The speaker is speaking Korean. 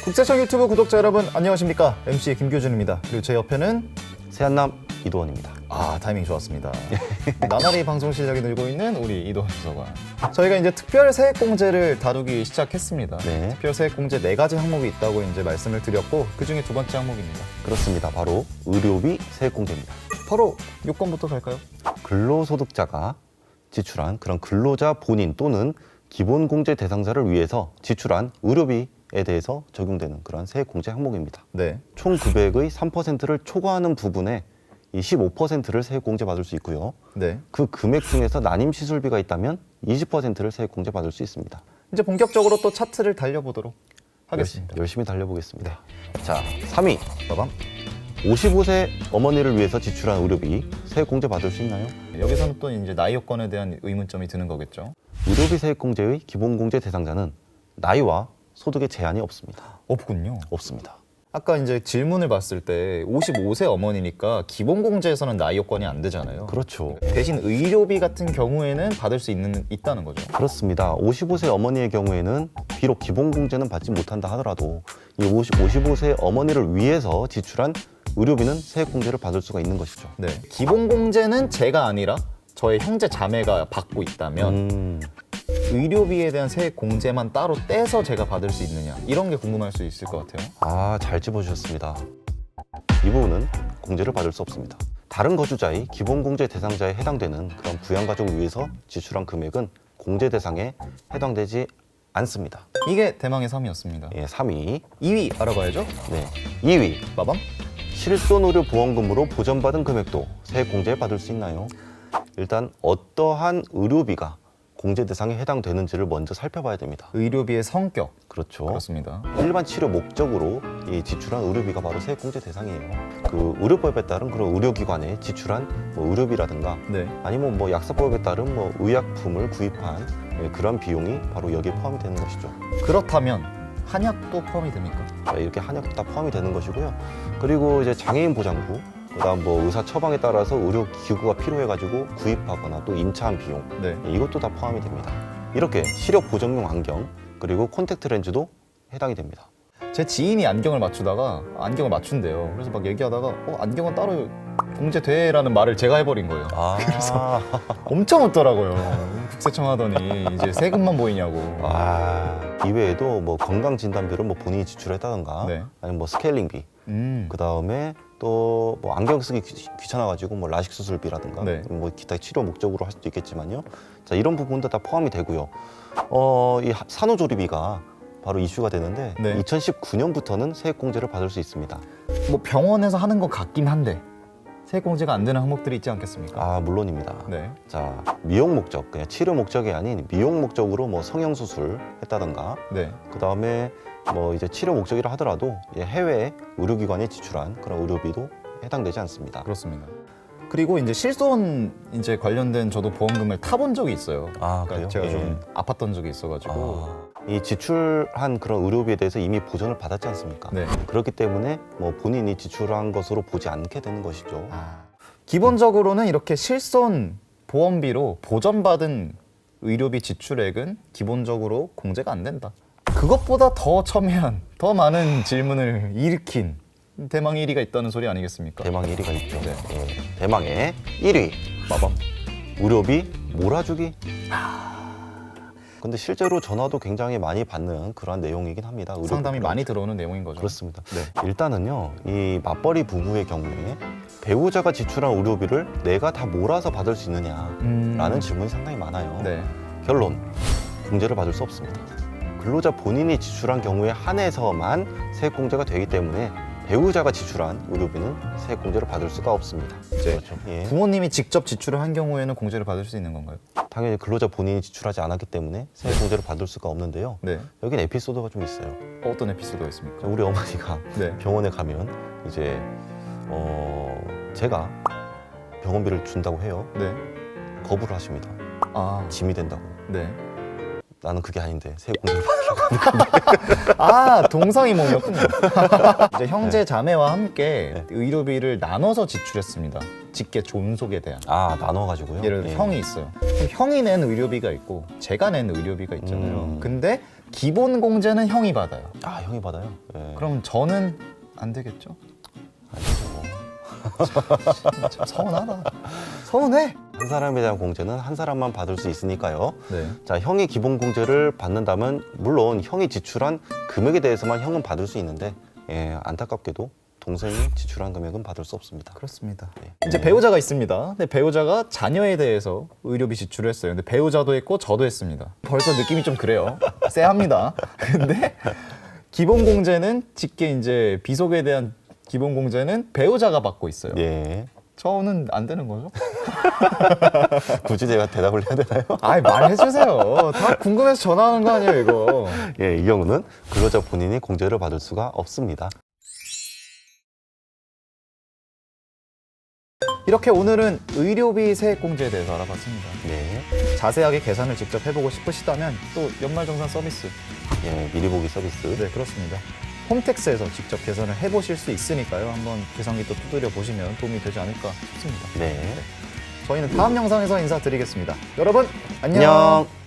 국세청 유튜브 구독자 여러분 안녕하십니까? MC 김교준입니다. 그리고 제 옆에는 세한남 이도원입니다. 타이밍 좋았습니다. 나날이 방송 실력이 늘고 있는 우리 이도원 수석관. 저희가 이제 특별 세액공제를 다루기 시작했습니다. 네. 특별 세액공제 4가지 항목이 있다고 이제 말씀을 드렸고 그 중에 두 번째 항목입니다. 그렇습니다. 바로 의료비 세액공제입니다. 바로 요건부터 갈까요? 근로소득자가 지출한 그런 근로자 본인 또는 기본공제 대상자를 위해서 지출한 의료비에 대해서 적용되는 그런 세액공제 항목입니다. 네. 총 금액의 3%를 초과하는 부분에 이 15%를 세액공제 받을 수 있고요. 네. 그 금액 중에서 난임 시술비가 있다면 20%를 세액공제 받을 수 있습니다. 이제 본격적으로 또 차트를 달려보도록 하겠습니다. 열심히 달려보겠습니다. 자, 3위. 빠밤. 55세 어머니를 위해서 지출한 의료비 세액공제 받을 수 있나요? 여기서는 또 이제 나이 요건에 대한 의문점이 드는 거겠죠. 의료비 세액공제의 기본공제 대상자는 나이와 소득에 제한이 없습니다. 없군요. 없습니다. 아까 이제 질문을 봤을 때 55세 어머니니까 기본공제에서는 나이 요건이 안 되잖아요. 그렇죠. 대신 의료비 같은 경우에는 받을 수 있다는 거죠. 그렇습니다. 55세 어머니의 경우에는 비록 기본공제는 받지 못한다 하더라도 이 55세 어머니를 위해서 지출한 의료비는 세액공제를 받을 수가 있는 것이죠. 네. 기본공제는 제가 아니라 저의 형제 자매가 받고 있다면 의료비에 대한 세액공제만 따로 떼서 제가 받을 수 있느냐 이런 게 궁금할 수 있을 것 같아요. 잘 짚어주셨습니다. 이 부분은 공제를 받을 수 없습니다. 다른 거주자의 기본공제 대상자에 해당되는 그런 부양가족을 위해서 지출한 금액은 공제 대상에 해당되지 않습니다. 이게 대망의 3위였습니다. 3위. 2위 알아봐야죠. 네. 2위. 빠밤. 실손의료보험금으로 보전받은 금액도 세액공제에 받을 수 있나요? 일단 어떠한 의료비가 공제 대상에 해당되는지를 먼저 살펴봐야 됩니다. 의료비의 성격. 그렇죠. 그렇습니다. 일반 치료 목적으로 이 지출한 의료비가 바로 세액공제 대상이에요. 그 의료법에 따른 그런 의료기관에 지출한 의료비라든가 네. 아니면 약사법에 따른 의약품을 구입한 그런 비용이 바로 여기에 포함이 되는 것이죠. 그렇다면 한약도 포함이 됩니까? 이렇게 한약도 다 포함이 되는 것이고요. 그리고 이제 장애인 보장부, 그다음 의사 처방에 따라서 의료 기구가 필요해가지고 구입하거나 또 임차한 비용, 네. 이것도 다 포함이 됩니다. 이렇게 시력 보정용 안경 그리고 콘택트 렌즈도 해당이 됩니다. 제 지인이 안경을 맞추다가 안경을 맞춘대요. 그래서 막 얘기하다가 안경은 따로 공제돼라는 말을 제가 해버린 거예요. 그래서 엄청 웃더라고요. 국세청 하더니 이제 세금만 보이냐고. 이외에도 건강진단비를 본인이 지출했다던가 네. 아니면 스케일링비, 그 다음에 또 안경 쓰기 귀찮아가지고 라식 수술비라든가 네. 기타 치료 목적으로 할 수도 있겠지만요. 자, 이런 부분도 다 포함이 되고요. 이 산후조리비가 바로 이슈가 되는데 네. 2019년부터는 세액공제를 받을 수 있습니다. 병원에서 하는 것 같긴 한데 세액공제가 안 되는 항목들이 있지 않겠습니까? 물론입니다. 네. 자, 미용 목적, 그냥 치료 목적이 아닌 미용 목적으로 성형수술 했다던가 네. 그 다음에 이제 치료 목적이라 하더라도 해외 의료기관에 지출한 그런 의료비도 해당되지 않습니다. 그렇습니다. 그리고 이제 실손 관련된 저도 보험금을 타본 적이 있어요. 그래요? 제가 좀 아팠던 적이 있어가지고. 이 지출한 그런 의료비에 대해서 이미 보전을 받았지 않습니까? 네. 그렇기 때문에 본인이 지출한 것으로 보지 않게 되는 것이죠. 기본적으로는 이렇게 실손 보험비로 보전받은 의료비 지출액은 기본적으로 공제가 안 된다. 그것보다 더 첨예한, 더 많은 질문을 일으킨 대망의 1위가 있다는 소리 아니겠습니까? 대망의 1위가 있죠. 네. 대망의 1위. 마밤. 의료비 몰아주기. 근데 실제로 전화도 굉장히 많이 받는 그러한 내용이긴 합니다. 의료비 상담이 많이 몰아주기. 들어오는 내용인 거죠. 그렇습니다. 네. 일단은요, 이 맞벌이 부부의 경우에 배우자가 지출한 의료비를 내가 다 몰아서 받을 수 있느냐라는 질문이 상당히 많아요. 네. 결론, 공제를 받을 수 없습니다. 근로자 본인이 지출한 경우에 한해서만 세액공제가 되기 때문에 배우자가 지출한 의료비는 세액공제를 받을 수가 없습니다. 이제 그렇죠. 부모님이 직접 지출을 한 경우에는 공제를 받을 수 있는 건가요? 당연히 근로자 본인이 지출하지 않았기 때문에 세액공제를 받을 수가 없는데요. 네. 여긴 에피소드가 좀 있어요. 어떤 에피소드가 있습니까? 우리 어머니가 네. 병원에 가면 이제 제가 병원비를 준다고 해요. 네. 거부를 하십니다. 짐이 된다고. 네. 나는 그게 아닌데 세액공제를 받으려고. 동성이몽이었군요. 이제 형제 자매와 함께 의료비를 나눠서 지출했습니다. 직계 존속에 대한. 나눠가지고요. 예를 들어 형이 있어요. 그럼 형이 낸 의료비가 있고 제가 낸 의료비가 있잖아요. 근데 기본 공제는 형이 받아요. 아, 형이 받아요? 예. 그럼 저는 안 되겠죠? 아니죠. 참 서운하다. 서운해. 한 사람에 대한 공제는 한 사람만 받을 수 있으니까요. 네. 자, 형이 기본 공제를 받는다면 물론 형이 지출한 금액에 대해서만 형은 받을 수 있는데 안타깝게도 동생이 지출한 금액은 받을 수 없습니다. 그렇습니다. 네. 이제 배우자가 있습니다. 근데 배우자가 자녀에 대해서 의료비 지출을 했어요. 근데 배우자도 했고 저도 했습니다. 벌써 느낌이 좀 그래요. 쎄합니다. 근데 기본 공제는 직계 이제 비속에 대한 기본 공제는 배우자가 받고 있어요. 예. 저는 안 되는 거죠? 굳이 제가 대답을 해야 되나요? 아이 말해주세요. 다 궁금해서 전화하는 거 아니에요 이거. 예, 이 경우는 근로자 본인이 공제를 받을 수가 없습니다. 이렇게 오늘은 의료비 세액공제에 대해서 알아봤습니다. 네. 자세하게 계산을 직접 해보고 싶으시다면 또 연말정산 서비스. 예, 미리 보기 서비스. 네, 그렇습니다. 홈택스에서 직접 계산을 해보실 수 있으니까요. 한번 계산기 또 두드려 보시면 도움이 되지 않을까 싶습니다. 네. 저희는 다음 영상에서 인사드리겠습니다. 여러분 안녕. 안녕.